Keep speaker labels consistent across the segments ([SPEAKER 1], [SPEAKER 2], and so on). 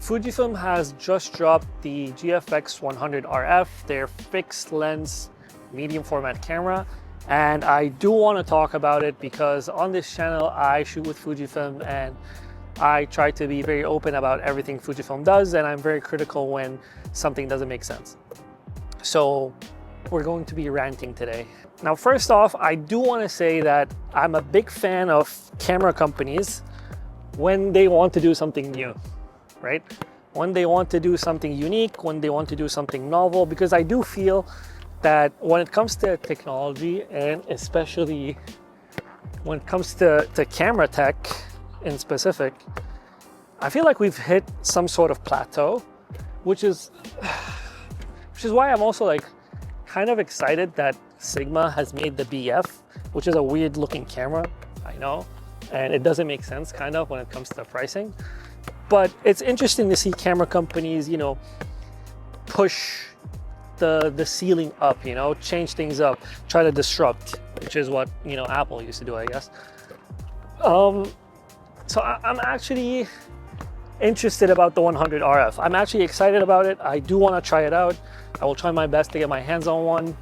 [SPEAKER 1] Fujifilm has just dropped the GFX100RF, their fixed lens medium format camera, and I do want to talk about it because on this channel I shoot with Fujifilm and I try to be very open about everything Fujifilm does, and I'm very critical when something doesn't make sense. So we're going to be ranting today. Now, first off, I do want to say that I'm a big fan of camera companies when they want to do something new, right? When they want to do something unique, when they want to do something novel, because I do feel that when it comes to technology, and especially when it comes to camera tech in specific, I feel like we've hit some sort of plateau, which is why I'm also like kind of excited that Sigma has made the BF, which is a weird looking camera, I know, and it doesn't make sense kind of when it comes to pricing. But it's interesting to see camera companies, you know, push the ceiling up, you know, change things up, try to disrupt, which is what, you know, Apple used to do, I guess. So I'm actually interested about the 100RF. I'm actually excited about it. I do want to try it out. I will try my best to get my hands on one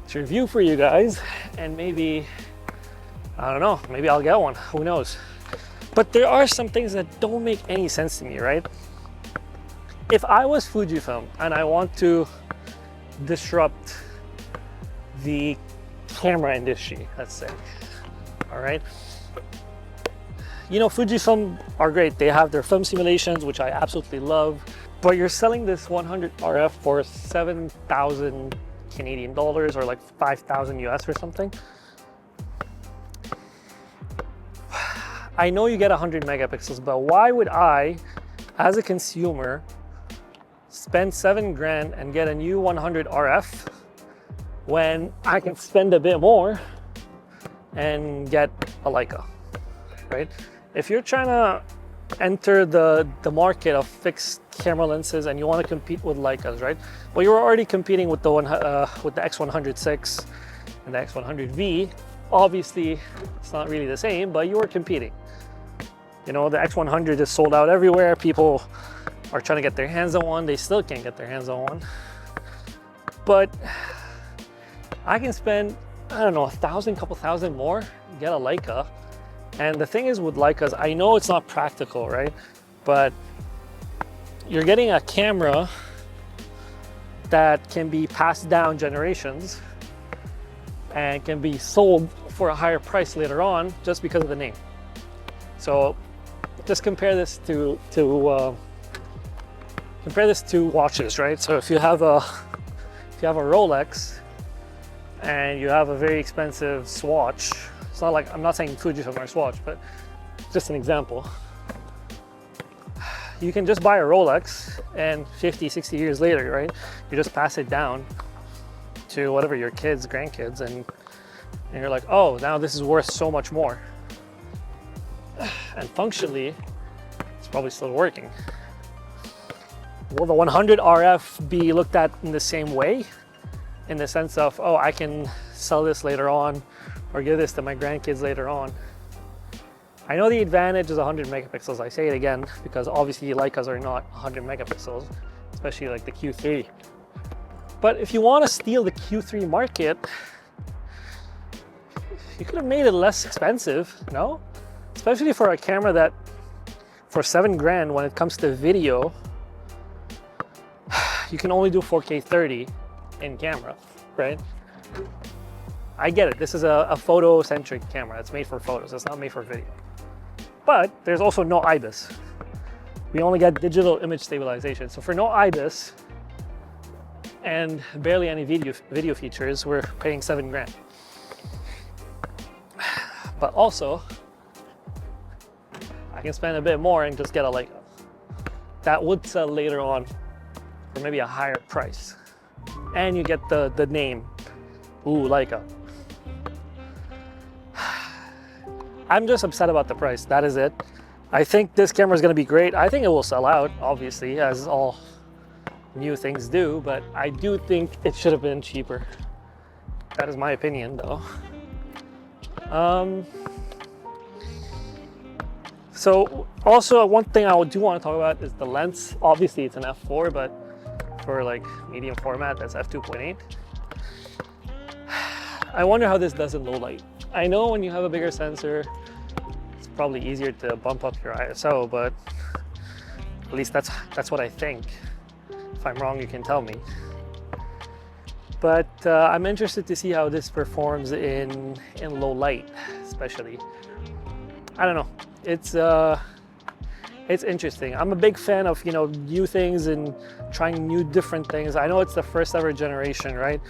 [SPEAKER 1] to review for you guys, and maybe, I don't know, maybe I'll get one, who knows. But there are some things that don't make any sense to me, right? If I was Fujifilm and I want to disrupt the camera industry, let's say, all right? You know, Fujifilm are great. They have their film simulations, which I absolutely love, but you're selling this 100RF for 7,000 Canadian dollars or like 5,000 US or something. I know you get 100 megapixels, but why would I, as a consumer, spend 7 grand and get a new 100RF when I can spend a bit more and get a Leica, right? If you're trying to enter the market of fixed camera lenses and you want to compete with Leicas, right? Well, you're already competing with the X100VI and the X100V. Obviously, it's not really the same, but you were competing. You know, the X100 is sold out everywhere. People are trying to get their hands on one. They still can't get their hands on one. But I can spend, I don't know, couple thousand more, get a Leica. And the thing is with Leicas, I know it's not practical, right? But you're getting a camera that can be passed down generations and can be sold for a higher price later on just because of the name. So just compare this to watches, right? So if you have a Rolex and you have a very expensive Swatch, it's not like, I'm not saying Fujifilm or Swatch, but just an example. You can just buy a Rolex and 50, 60 years later, right? You just pass it down to whatever, your kids, grandkids, and you're like, oh, now this is worth so much more. And functionally, it's probably still working. Will the 100RF be looked at in the same way? In the sense of, oh, I can sell this later on or give this to my grandkids later on. I know the advantage is 100 megapixels. I say it again because obviously Leicas are not 100 megapixels, especially like the Q3. But if you want to steal the Q3 market, you could have made it less expensive, no? Especially for a camera that, for 7 grand, when it comes to video, you can only do 4K 30 in camera, right? I get it. This is a photo-centric camera. It's made for photos. It's not made for video. But there's also no IBIS. We only get digital image stabilization. So for no IBIS and barely any video features, we're paying 7 grand. But also, I can spend a bit more and just get a Leica. That would sell later on for maybe a higher price. And you get the name, ooh, Leica. I'm just upset about the price, that is it. I think this camera is gonna be great. I think it will sell out, obviously, as all new things do, but I do think it should have been cheaper. That is my opinion, though. So also one thing I do want to talk about is the lens. Obviously it's an f4, but for like medium format, that's f2.8. I wonder how this does in low light. I know when you have a bigger sensor, it's probably easier to bump up your ISO, but at least that's what I think. If I'm wrong, you can tell me. But I'm interested to see how this performs in low light, especially. I don't know. It's interesting. I'm a big fan of, you know, new things and trying new different things. I know it's the first ever generation, right?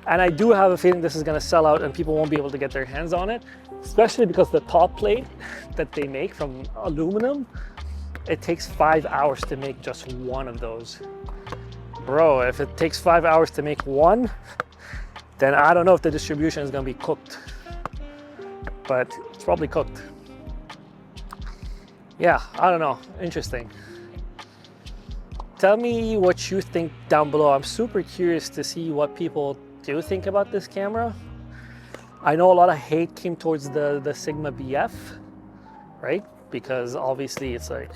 [SPEAKER 1] And I do have a feeling this is going to sell out and people won't be able to get their hands on it, especially because the top plate that they make from aluminum, it takes 5 hours to make just one of those. Bro, if it takes 5 hours to make one, then I don't know if the distribution is going to be cooked, but it's probably cooked. Yeah, I don't know. Interesting. Tell me what you think down below. I'm super curious to see what people do think about this camera. I know a lot of hate came towards the Sigma BF, right? Because obviously it's like,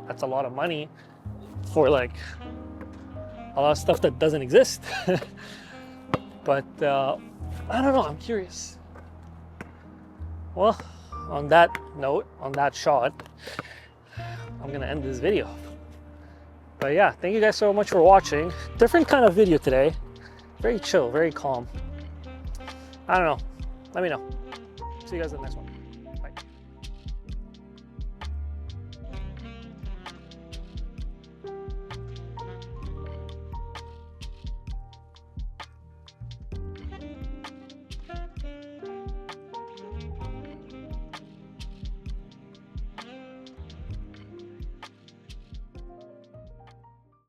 [SPEAKER 1] that's a lot of money for like a lot of stuff that doesn't exist. But I don't know, I'm curious. Well, on that note, on that shot, I'm gonna end this video. But yeah, thank you guys so much for watching. Different kind of video today. Very chill, very calm. I don't know. Let me know. See you guys in the next one.